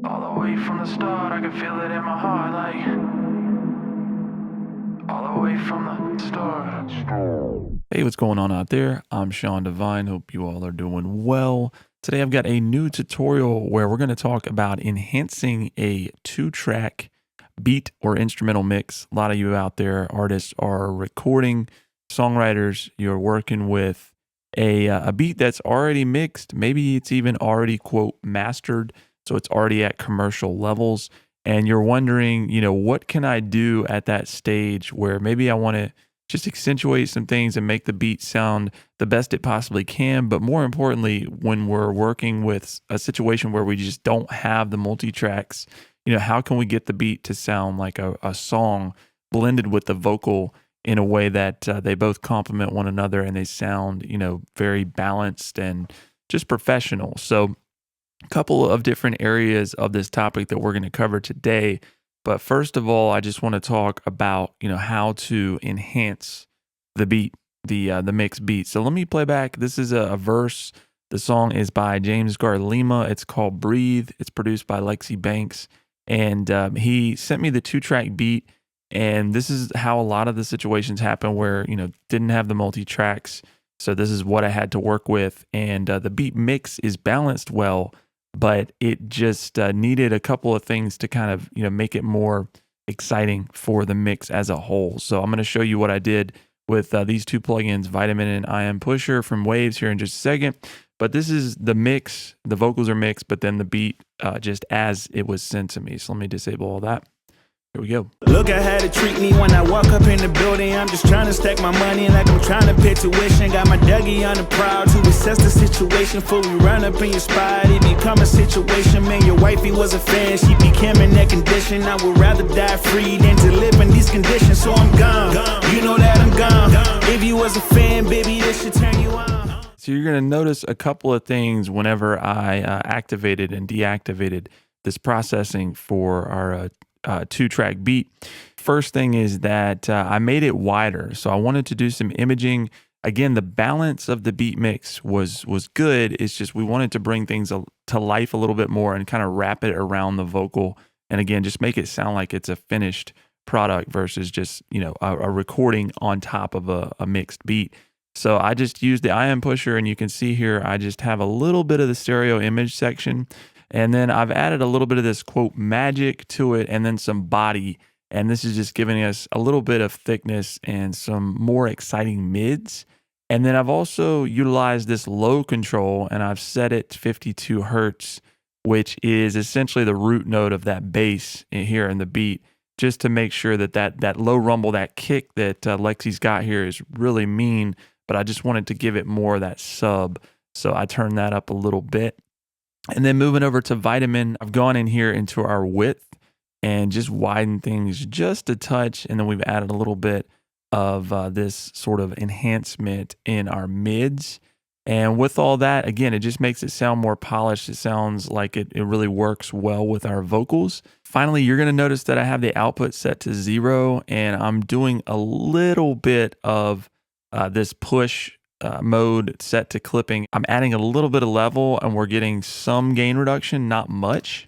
All the way from the start, I can feel it in my heart, like all the way from the start. Hey, what's going on out there? I'm Sean Devine. Hope you all are doing well. Today I've got a new tutorial where we're going to talk about enhancing a 2-track beat or instrumental mix. A lot of you out there, artists, are recording, songwriters, you're working with a beat that's already mixed. Maybe it's even already, quote, mastered. So it's already at commercial levels. And you're wondering, what can I do at that stage where maybe I want to just accentuate some things and make the beat sound the best it possibly can. But more importantly, when we're working with a situation where we just don't have the multi-tracks, how can we get the beat to sound like a song blended with the vocal in a way that they both complement one another and they sound, very balanced and just professional. So a couple of different areas of this topic that we're going to cover today. But first of all, I just want to talk about, how to enhance the beat, the mixed beat. So let me play back. This is a verse. The song is by James Garlima. It's called Breathe. It's produced by Lexi Banks. And he sent me the 2-track beat. And this is how a lot of the situations happen where, didn't have the multi-tracks. So this is what I had to work with. And the beat mix is balanced well, but it just needed a couple of things to kind of, make it more exciting for the mix as a whole. So I'm going to show you what I did with these two plugins, Vitamin and IM Pusher from Waves, here in just a second. But this is the mix. The vocals are mixed, but then the beat just as it was sent to me. So let me disable all that. Here we go. Look at how they treat me when I walk up in the building. I'm just trying to stack my money like I'm trying to pay tuition. Got my Dougie on the prowl to assess the situation. Before we run up in your spot, it become a situation. Man, your wifey was a fan, she became in that condition. I would rather die free than to live in these conditions. So I'm gone, you know that I'm gone. If you was a fan, baby, this should turn you on. So you're going to notice a couple of things whenever I activated and deactivated this processing for our 2-track beat. First thing is that I made it wider. So I wanted to do some imaging. Again, the balance of the beat mix was good. It's just we wanted to bring things to life a little bit more and kind of wrap it around the vocal. And again, just make it sound like it's a finished product versus just, a recording on top of a mixed beat. So I just used the IM Pusher, and you can see here, I just have a little bit of the stereo image section. And then I've added a little bit of this, quote, magic to it, and then some body. And this is just giving us a little bit of thickness and some more exciting mids. And then I've also utilized this low control, and I've set it to 52 hertz, which is essentially the root note of that bass here in the beat, just to make sure that low rumble, that kick that Lexi's got here is really mean, but I just wanted to give it more of that sub. So I turned that up a little bit. And then moving over to Vitamin, I've gone in here into our width and just widened things just a touch. And then we've added a little bit of this sort of enhancement in our mids. And with all that, again, it just makes it sound more polished. It sounds like it really works well with our vocals. Finally, you're going to notice that I have the output set to 0, and I'm doing a little bit of this push mode set to clipping. I'm adding a little bit of level, and we're getting some gain reduction, not much.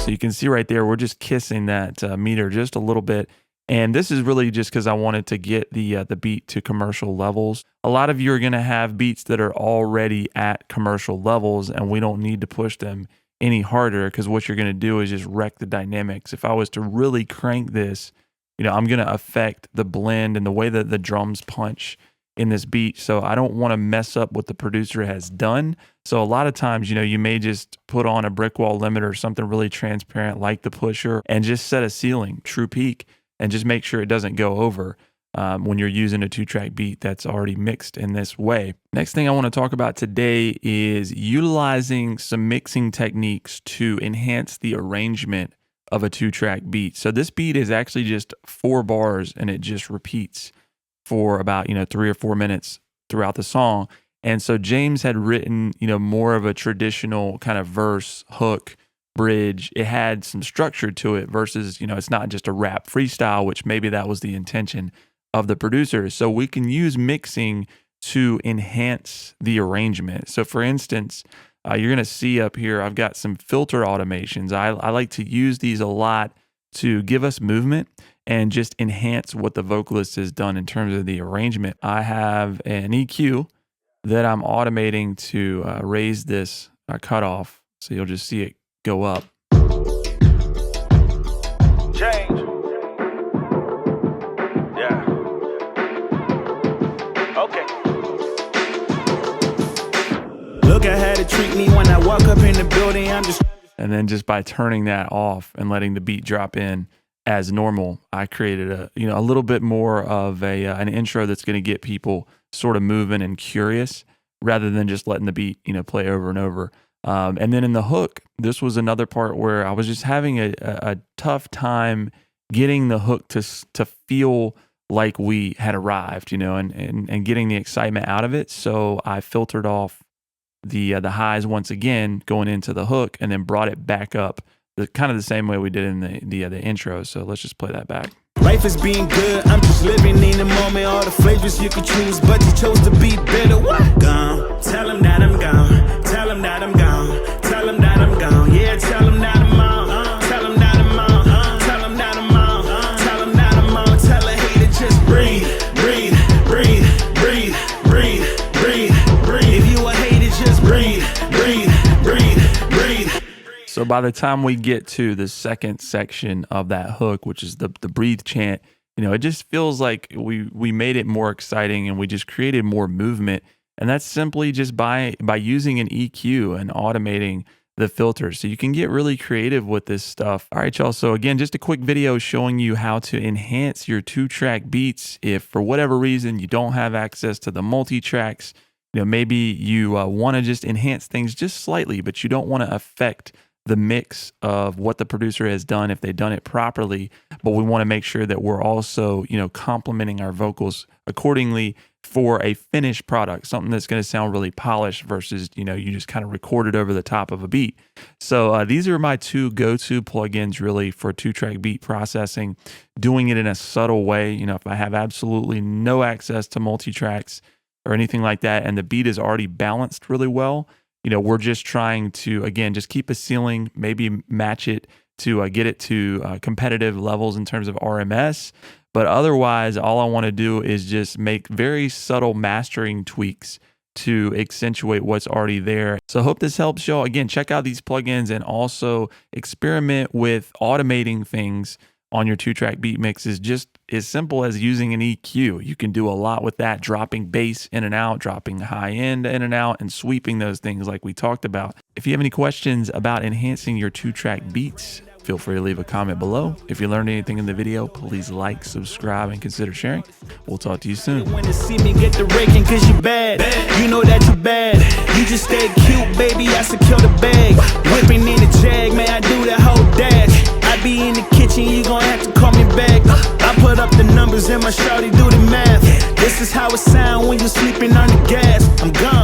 So you can see right there, we're just kissing that meter just a little bit. And this is really just because I wanted to get the beat to commercial levels. A lot of you are going to have beats that are already at commercial levels, and we don't need to push them any harder, because what you're going to do is just wreck the dynamics. If I was to really crank this, I'm going to affect the blend and the way that the drums punch in this beat. So I don't want to mess up what the producer has done. So a lot of times, you may just put on a brick wall limiter or something really transparent like the pusher and just set a ceiling, true peak, and just make sure it doesn't go over when you're using a 2-track beat that's already mixed in this way. Next thing I want to talk about today is utilizing some mixing techniques to enhance the arrangement of a 2-track beat. So this beat is actually just 4 bars, and it just repeats for about 3 or 4 minutes throughout the song. And so James had written more of a traditional kind of verse, hook, bridge. It had some structure to it versus it's not just a rap freestyle, which maybe that was the intention of the producer. So we can use mixing to enhance the arrangement. So for instance, you're going to see up here, I've got some filter automations. I like to use these a lot to give us movement and just enhance what the vocalist has done in terms of the arrangement. I have an EQ that I'm automating to raise this cutoff. So you'll just see it go up. Change. Yeah. Okay. Look at how they treat me when I walk up in the building. I'm just. And then just by turning that off and letting the beat drop in as normal, I created a little bit more of an intro that's going to get people sort of moving and curious, rather than just letting the beat play over and over. And then in the hook, this was another part where I was just having a tough time getting the hook to feel like we had arrived, and getting the excitement out of it. So I filtered off the highs once again going into the hook, and then brought it back up kind of the same way we did in the intro. So let's just play that back. Life is being good, I'm just living in the moment. All the flavors you could choose, but you chose to be bitter. What? Gone. Tell them that I'm gone. Tell them that I'm gone. Tell them that I'm gone. Yeah, tell them that I'm on. Tell them that I'm on. Tell them that I'm on. Tell them that I'm on. Tell a hater just breathe, breathe, breathe, breathe, breathe, breathe, breathe. If you a hater, just breathe, breathe, breathe, breathe. So by the time we get to the second section of that hook, which is the breathe chant, it just feels like we made it more exciting and we just created more movement. And that's simply just by using an EQ and automating the filters. So you can get really creative with this stuff. All right, y'all. So again, just a quick video showing you how to enhance your 2-track beats. If for whatever reason you don't have access to the multi-tracks, maybe you want to just enhance things just slightly, but you don't want to affect the mix of what the producer has done if they've done it properly, but we want to make sure that we're also, complementing our vocals accordingly for a finished product, something that's going to sound really polished versus, you just kind of recorded over the top of a beat. So these are my two go-to plugins really for 2-track beat processing, doing it in a subtle way. If I have absolutely no access to multi-tracks or anything like that, and the beat is already balanced really well, we're just trying to, again, just keep a ceiling, maybe match it to get it to competitive levels in terms of RMS. But otherwise, all I want to do is just make very subtle mastering tweaks to accentuate what's already there. So I hope this helps y'all. Again, check out these plugins and also experiment with automating things on your 2-track beat mixes, just as simple as using an EQ. You can do a lot with that, dropping bass in and out, dropping high end in and out, and sweeping those things like we talked about. If you have any questions about enhancing your 2-track beats, feel free to leave a comment below. If you learned anything in the video, please like, subscribe, and consider sharing. We'll talk to you soon. When you see me get the raking, cause you bad. You know that you bad. You just stay cute, baby, I secure the bag. Whipping in the jag, man, I do that whole dash. I be in the kitchen, you gon' have to call me back. I put up the numbers and my shawty do the math. This is how it sound when you sleeping on the gas. I'm gone.